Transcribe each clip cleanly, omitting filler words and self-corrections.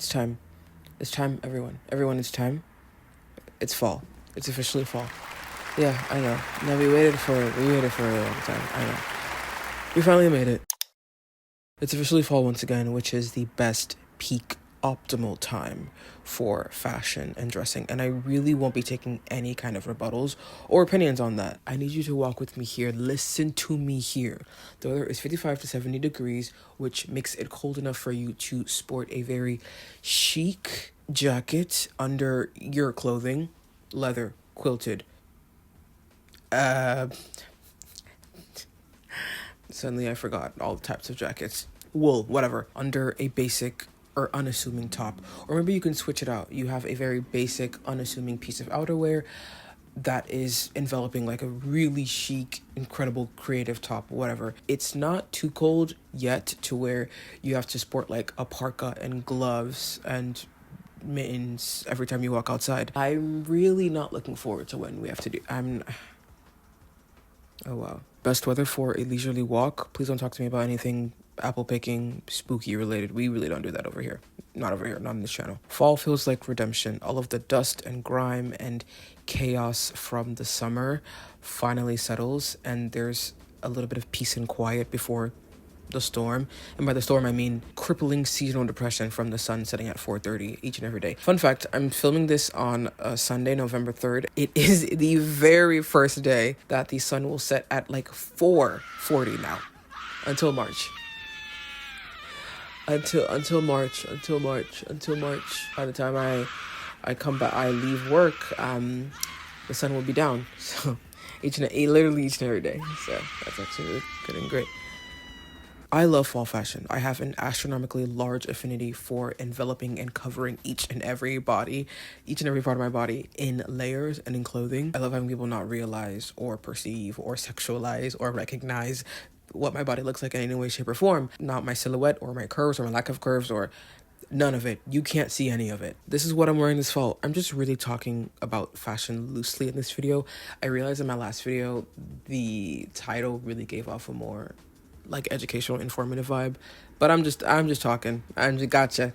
It's time. It's time, everyone. Everyone, it's time. It's fall. It's officially fall. Yeah, I know. No, we waited for it. We waited for a long time. I know. We finally made it. It's officially fall once again, which is the best peak optimal time for fashion and dressing. And I really won't be taking any kind of rebuttals or opinions on that. I need you to walk with me here. Listen to me here. The weather is 55 to 70 degrees, which makes it cold enough for you to sport a very chic jacket under your clothing, leather, quilted. Suddenly I forgot all types of jackets. Wool, whatever, under a basic or unassuming top. Or maybe you can switch it out. You have a very basic, unassuming piece of outerwear that is enveloping like a really chic, incredible, creative top, whatever. It's not too cold yet to where you have to sport like a parka and gloves and mittens every time you walk outside. I'm really not looking forward to when we have to do... Oh, wow. Best weather for a leisurely walk. Please don't talk to me about anything apple picking, spooky related. We really don't do that over here. Not over here, not on this channel. Fall feels like redemption. All of the dust and grime and chaos from the summer finally settles, and there's a little bit of peace and quiet before the storm. And by the storm, I mean crippling seasonal depression from the sun setting at 4:30 each and every day. Fun fact, I'm filming this on Sunday, November 3rd. It is the very first day that the sun will set at like 4:40 now. Until March. Until March. By the time I come back, I leave work, the sun will be down. So literally each and every day. So that's actually really good and great. I love fall fashion. I have an astronomically large affinity for enveloping and covering each and every part of my body in layers and in clothing. I love having people not realize or perceive or sexualize or recognize what my body looks like in any way, shape, or form. Not my silhouette or my curves or my lack of curves or none of it. You can't see any of it. This is what I'm wearing this fall. I'm just really talking about fashion loosely in this video. I realized in my last video, the title really gave off a more like educational, informative vibe, but I'm just talking. Gotcha.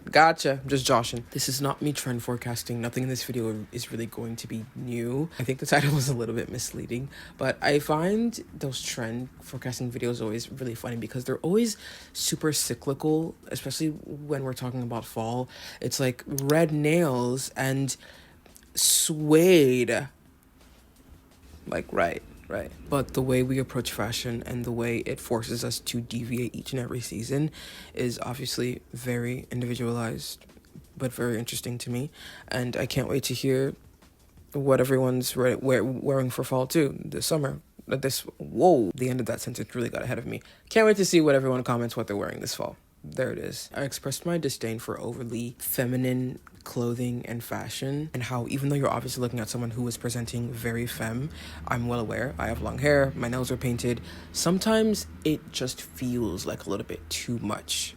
I'm just joshing. This is not me trend forecasting. Nothing in this video is really going to be new. I think the title was a little bit misleading, but I find those trend forecasting videos always really funny because they're always super cyclical, especially when we're talking about fall. It's like red nails and suede. Like, right. But the way we approach fashion and the way it forces us to deviate each and every season is obviously very individualized, but very interesting to me. And I can't wait to hear what everyone's wearing for fall too, this summer. The end of that sentence really got ahead of me. Can't wait to see what everyone comments what they're wearing this fall. There it is. I expressed my disdain for overly feminine clothing and fashion, and how even though you're obviously looking at someone who is presenting very femme, I'm well aware. I have long hair, my nails are painted. Sometimes it just feels like a little bit too much.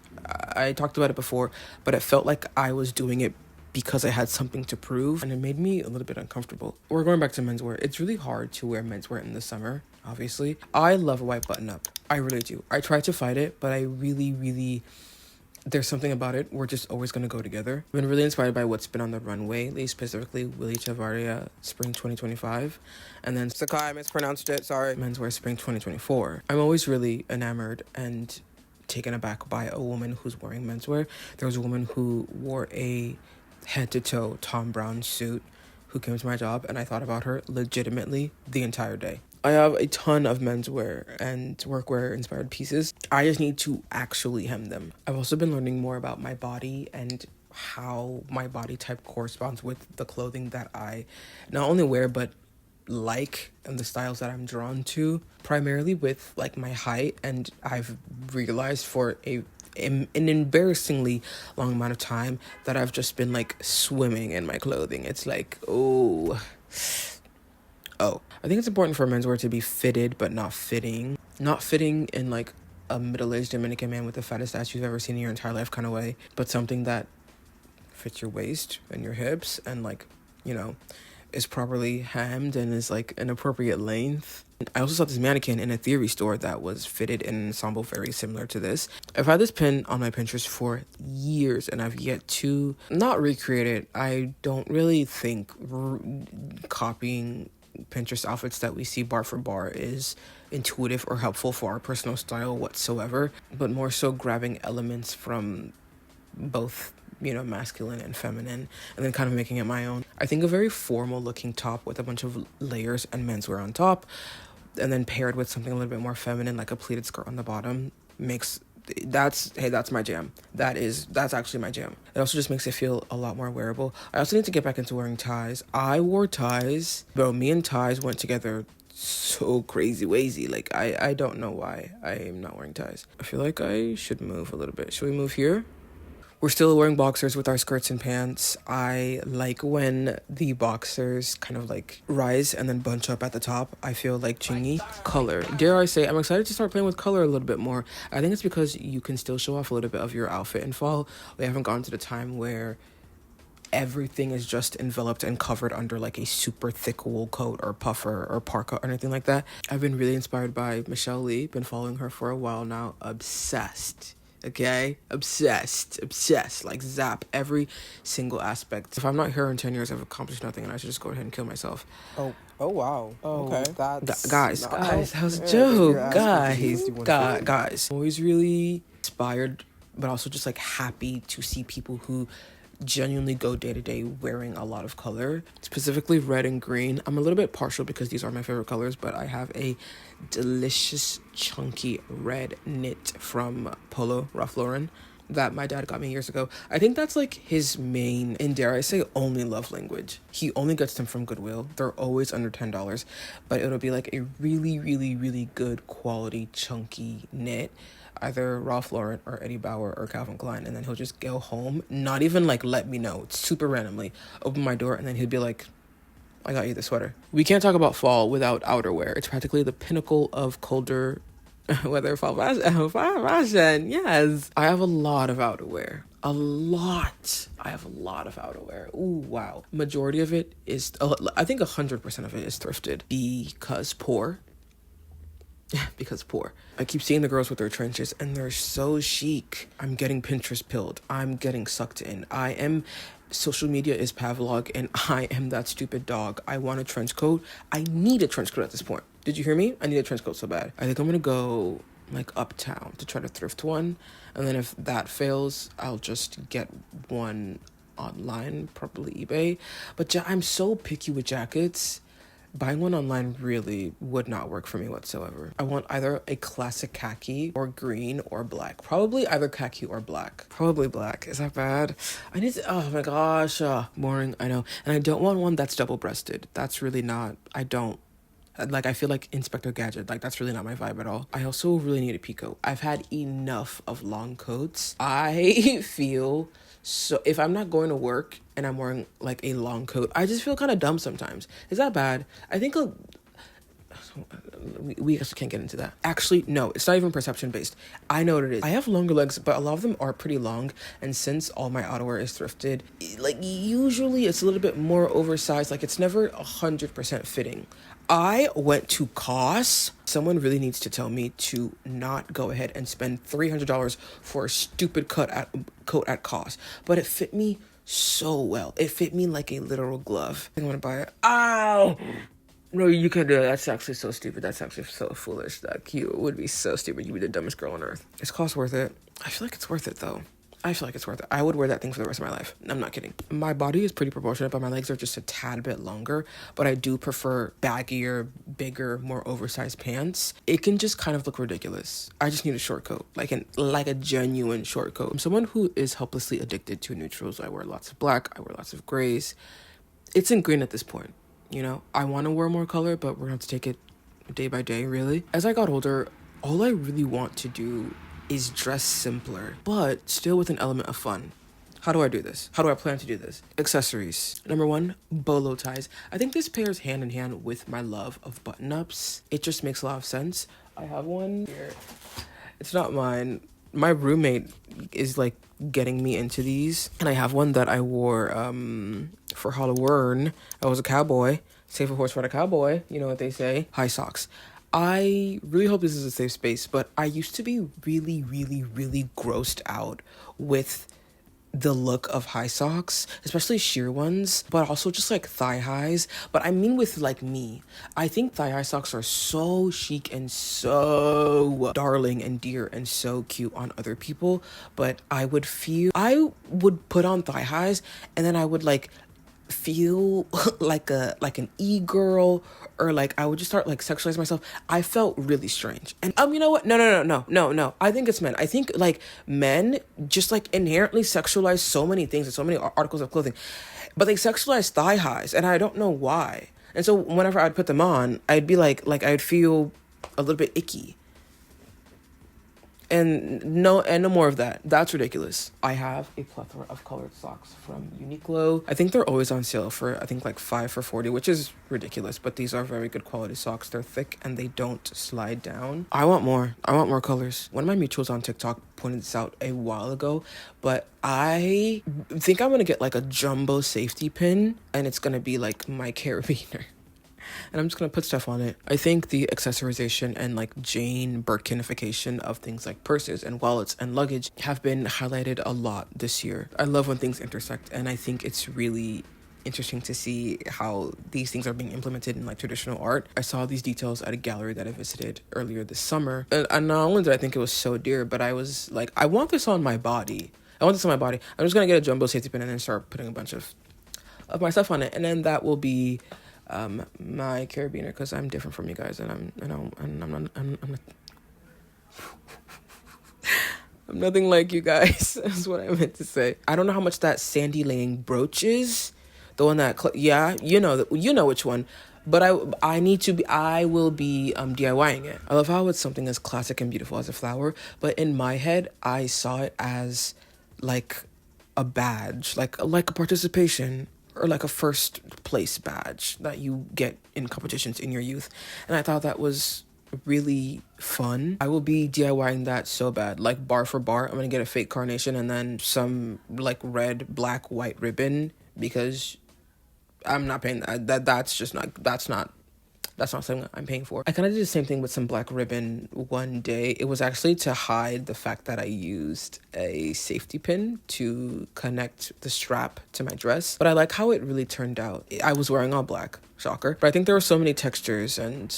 I talked about it before, but it felt like I was doing it because I had something to prove, and it made me a little bit uncomfortable. We're going back to menswear. It's really hard to wear menswear in the summer, obviously. I love a white button-up. I really do. I try to fight it, but I really... There's something about it. We're just always going to go together. I've been really inspired by what's been on the runway, specifically Willy Chavaria Spring 2025. And then Sakai, I mispronounced it, sorry. Menswear Spring 2024. I'm always really enamored and taken aback by a woman who's wearing menswear. There was a woman who wore a head-to-toe Tom Brown suit who came to my job, and I thought about her legitimately the entire day. I have a ton of menswear and workwear inspired pieces. I just need to actually hem them. I've also been learning more about my body and how my body type corresponds with the clothing that I not only wear but like, and the styles that I'm drawn to, primarily with like my height. And I've realized for an embarrassingly long amount of time that I've just been like swimming in my clothing. It's like, oh, I think it's important for menswear to be fitted but not fitting. Not fitting in like a middle-aged Dominican man with the fattest ass you've ever seen in your entire life kind of way, but something that fits your waist and your hips and like, you know, is properly hemmed and is like an appropriate length. I also saw this mannequin in a theory store that was fitted in an ensemble very similar to this. I've had this pin on my Pinterest for years and I've yet to not recreate it. I don't really think copying Pinterest outfits that we see bar for bar is intuitive or helpful for our personal style whatsoever, but more so grabbing elements from both, you know, masculine and feminine, and then kind of making it my own. I think a very formal looking top with a bunch of layers and menswear on top, and then paired with something a little bit more feminine, like a pleated skirt on the bottom, that's my jam. That's actually my jam. It also just makes it feel a lot more wearable. I also need to get back into wearing ties. I wore ties, bro. Me and ties went together so crazy wazy. Like I don't know why I am not wearing ties. I feel like I should move a little bit. Should we move here? We're still wearing boxers with our skirts and pants. I like when the boxers kind of like rise and then bunch up at the top. I feel like chingy. Color. Dare I say, I'm excited to start playing with color a little bit more. I think it's because you can still show off a little bit of your outfit in fall. We haven't gotten to the time where everything is just enveloped and covered under like a super thick wool coat or puffer or parka or anything like that. I've been really inspired by Michelle Lee. Been following her for a while now. Obsessed. Okay, obsessed, like zap every single aspect. If I'm not here in 10 years, I've accomplished nothing and I should just go ahead and kill myself. Oh wow. Okay. Guys, that was a joke. Guys. I'm always really inspired, but also just like happy to see people who genuinely go day to day wearing a lot of color, specifically red and green. I'm a little bit partial because these are my favorite colors, but I have a delicious chunky red knit from Polo Ralph Lauren that my dad got me years ago. I think that's like his main, and dare I say, only love language. He only gets them from Goodwill. They're always under $10, but it'll be like a really, really, really good quality chunky knit, either Ralph Lauren or Eddie Bauer or Calvin Klein, and then he'll just go home, not even like let me know, super randomly, open my door, and then he'll be like, I got you the sweater. We can't talk about fall without outerwear. It's practically the pinnacle of colder weather fall fashion. Yes. I have a lot of outerwear. I have a lot of outerwear. Ooh, wow. Majority of it is, I think 100% of it is thrifted because poor. I keep seeing the girls with their trenches and they're so chic. I'm getting Pinterest pilled. I'm getting sucked in. Social media is Pavlov and I am that stupid dog. I want a trench coat. I need a trench coat at this point. Did you hear me? I need a trench coat so bad. I think I'm gonna go like uptown to try to thrift one. And then if that fails, I'll just get one online, probably eBay. But I'm so picky with jackets. Buying one online really would not work for me whatsoever. I want either a classic khaki or green or black. Probably either khaki or black. Probably black. Is that bad? Oh my gosh. Boring, I know. And I don't want one that's double-breasted. That's really not, I feel like Inspector Gadget. Like, that's really not my vibe at all. I also really need a peacoat. I've had enough of long coats. I feel so, if I'm not going to work and I'm wearing like a long coat, I just feel kind of dumb sometimes. Is that bad? I think we actually can't get into that. Actually, no, it's not even perception based. I know what it is. I have longer legs, but a lot of them are pretty long. And since all my outerwear is thrifted, like usually it's a little bit more oversized. Like it's never 100% fitting. I went to COS. Someone really needs to tell me to not go ahead and spend $300 for a stupid coat at COS. But it fit me so well. It fit me like a literal glove. I want to buy it. Ow! No, you can't do that. That's actually so stupid. That's actually so foolish. That you would be so stupid. You'd be the dumbest girl on earth. Is COS worth it? I feel like it's worth it though. I would wear that thing for the rest of my life. I'm not kidding. My body is pretty proportionate, but my legs are just a tad bit longer. But I do prefer baggier, bigger, more oversized pants. It can just kind of look ridiculous. I just need a short coat, like a genuine short coat. I'm someone who is helplessly addicted to neutrals. I wear lots of black. I wear lots of grays. It's in green at this point. You know, I want to wear more color, but we're gonna have to take it day by day, really. As I got older, all I really want to do is dress simpler, but still with an element of fun. How do I do this? How do I plan to do this? Accessories. Number 1, bolo ties. I think this pairs hand in hand with my love of button-ups. It just makes a lot of sense. I have one here. It's not mine. My roommate is like getting me into these, and I have one that I wore for Halloween. I was a cowboy. Safe a horse for the cowboy. You know what they say. High socks. I really hope this is a safe space, but I used to be really, really, really grossed out with the look of high socks, especially sheer ones, but also just like thigh highs. But I mean with like me, I think thigh high socks are so chic and so darling and dear and so cute on other people. But I would put on thigh highs and then I would like feel like an e-girl, or like I would just start like sexualizing myself. I felt really strange. And you know what, no, I think it's men. I think like men just like inherently sexualize so many things and so many articles of clothing, but they sexualize thigh highs and I don't know why. And so whenever I'd put them on, I'd be like I'd feel a little bit icky. And no more of that. That's ridiculous. I have a plethora of colored socks from Uniqlo. I think they're always on sale for, I think like 5 for $40, which is ridiculous, but these are very good quality socks. They're thick and they don't slide down. I want more colors. One of my mutuals on TikTok pointed this out a while ago, but I think I'm gonna get like a jumbo safety pin, and it's gonna be like my carabiner. And I'm just gonna put stuff on it. I think the accessorization and like Jane Birkinification of things like purses and wallets and luggage have been highlighted a lot this year. I love when things intersect, and I think it's really interesting to see how these things are being implemented in like traditional art. I saw these details at a gallery that I visited earlier this summer, and not only did I think it was so dear, but I was like, I want this on my body. I'm just gonna get a jumbo safety pin and then start putting a bunch of my stuff on it, and then that will be my carabiner, because I'm different from you guys, and I'm nothing like you guys. That's what I meant to say. I don't know how much that Sandy Lang brooch is, the one that you know which one, but I will be DIYing it. I love how it's something as classic and beautiful as a flower, but in my head I saw it as like a badge, like a participation, or like a first place badge that you get in competitions in your youth. And I thought that was really fun. I will be DIYing that so bad, like bar for bar. I'm gonna get a fake carnation and then some like red, black, white ribbon, because I'm not paying that's not something I'm paying for. I kind of did the same thing with some black ribbon one day. It was actually to hide the fact that I used a safety pin to connect the strap to my dress. But I like how it really turned out. I was wearing all black, shocker. But I think there were so many textures and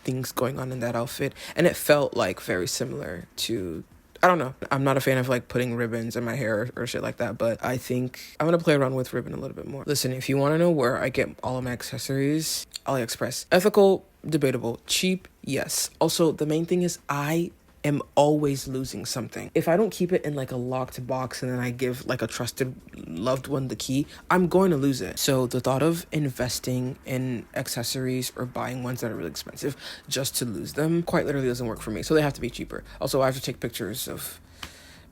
things going on in that outfit, and it felt like very similar to, I don't know. I'm not a fan of like putting ribbons in my hair or shit like that, but I think I'm gonna play around with ribbon a little bit more. Listen, if you want to know where I get all of my accessories, AliExpress. Ethical, debatable. Cheap, yes. Also, the main thing is I am always losing something. If I don't keep it in like a locked box and then I give like a trusted loved one the key, I'm going to lose it. So the thought of investing in accessories or buying ones that are really expensive just to lose them quite literally doesn't work for me. So they have to be cheaper. Also, I have to take pictures of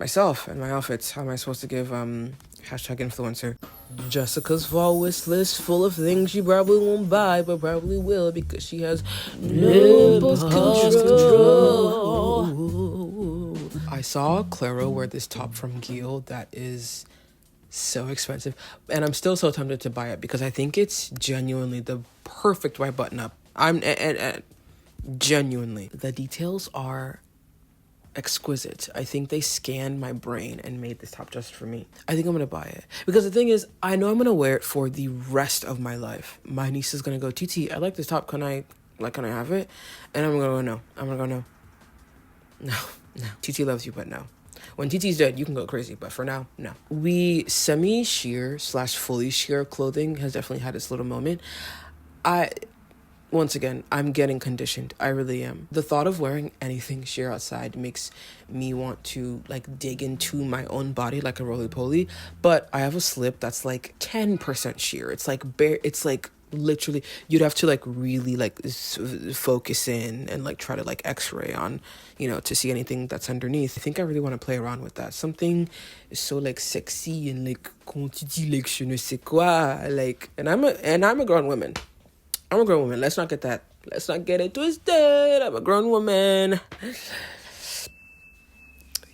myself and my outfits. How am I supposed to give #influencer? Jessica's fall wish list full of things she probably won't buy, but probably will, because she has no control. I saw Claro wear this top from Gil that is so expensive, and I'm still so tempted to buy it because I think it's genuinely the perfect white button up. And genuinely, the details are exquisite. I think they scanned my brain and made this top just for me. I think I'm gonna buy it because the thing is, I know I'm gonna wear it for the rest of my life. My niece is gonna go, TT, I like this top, can I have it? And I'm gonna go, no. TT loves you, but no. When TT's dead, you can go crazy, but for now, no. We semi-sheer / fully sheer clothing has definitely had its little moment. Once again, I'm getting conditioned. I really am. The thought of wearing anything sheer outside makes me want to like dig into my own body like a roly-poly. But I have a slip that's like 10% sheer. It's like bare. It's like literally you'd have to like really like focus in and like try to like x-ray on, to see anything that's underneath. I think I really want to play around with that. Something so like sexy and like like je ne sais quoi. Like, and I'm a grown woman. Let's not get it twisted. I'm a grown woman.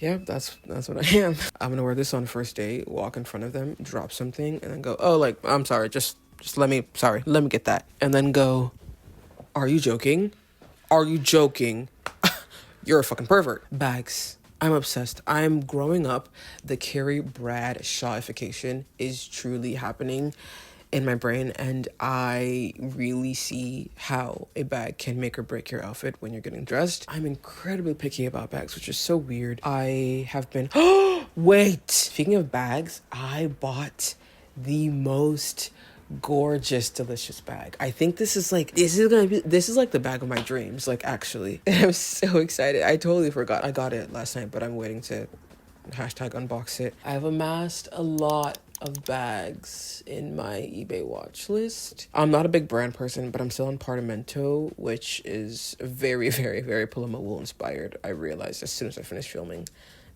Yeah, that's what I am. I'm gonna wear this on first date, walk in front of them, drop something, and then go, oh, like, I'm sorry, just let me get that. And then go, are you joking? Are you joking? You're a fucking pervert. Bags. I'm obsessed. I'm growing up. The Carrie Bradshawification is truly happening in my brain, and I really see how a bag can make or break your outfit when you're getting dressed. I'm incredibly picky about bags, which is so weird. I have been wait, speaking of bags, I bought the most gorgeous, delicious bag. I think this is like the bag of my dreams, like, actually. I'm so excited. I totally forgot I got it last night, but I'm waiting to #unbox it. I've amassed a lot of bags in my eBay watch list. I'm not a big brand person, but I'm still on Partamento, which is very, very, very Paloma Wool inspired. I realized as soon as I finished filming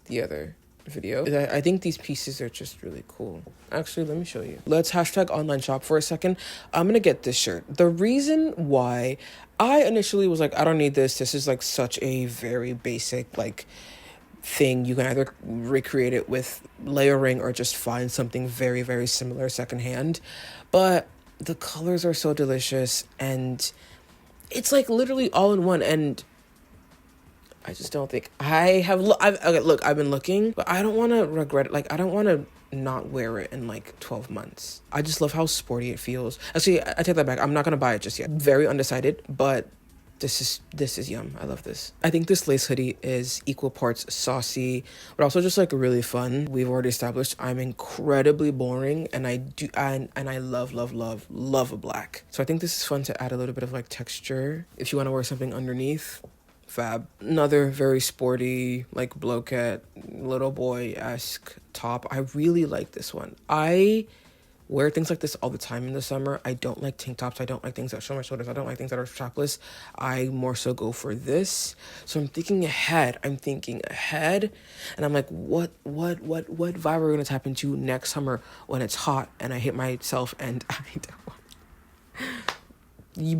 the other video. I think these pieces are just really cool. Actually, let me show you. Let's #online shop for a second. I'm gonna get this shirt. The reason why I initially was like, I don't need this. This is like such a very basic, like, thing. You can either recreate it with layering or just find something very, very similar secondhand. But the colors are so delicious, and it's like literally all in one. And I just don't think I have. I've been looking, but I don't want to regret it. Like, I don't want to not wear it in like 12 months. I just love how sporty it feels. Actually, I take that back. I'm not gonna buy it just yet. Very undecided, but this is yum. I love this. I think this lace hoodie is equal parts saucy, but also just like really fun. We've already established I'm incredibly boring, and I love a black. So I think this is fun to add a little bit of like texture. If you want to wear something underneath, fab. Another very sporty, like, bloquette, little boy-esque top. I really like this one. I wear things like this all the time in the summer. I don't like tank tops. I don't like things that show my shoulders. I don't like things that are strapless. I more so go for this. So I'm thinking ahead. And I'm like, what vibe are we going to tap into next summer when it's hot and I hit myself and I don't want.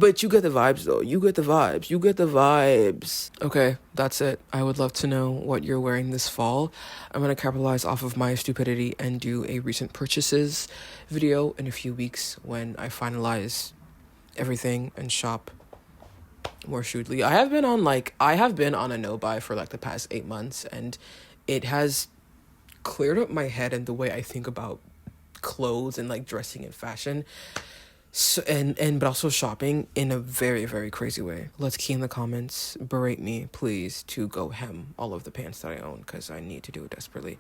But you get the vibes, though. You get the vibes. Okay, that's it. I would love to know what you're wearing this fall. I'm going to capitalize off of my stupidity and do a recent purchases video in a few weeks when I finalize everything and shop more shrewdly. I have been on a no-buy for like the past 8 months, and it has cleared up my head and the way I think about clothes and like dressing and fashion. So, but also shopping in a very, very crazy way. Let's key in the comments, berate me, please, to go hem all of the pants that I own, because I need to do it desperately.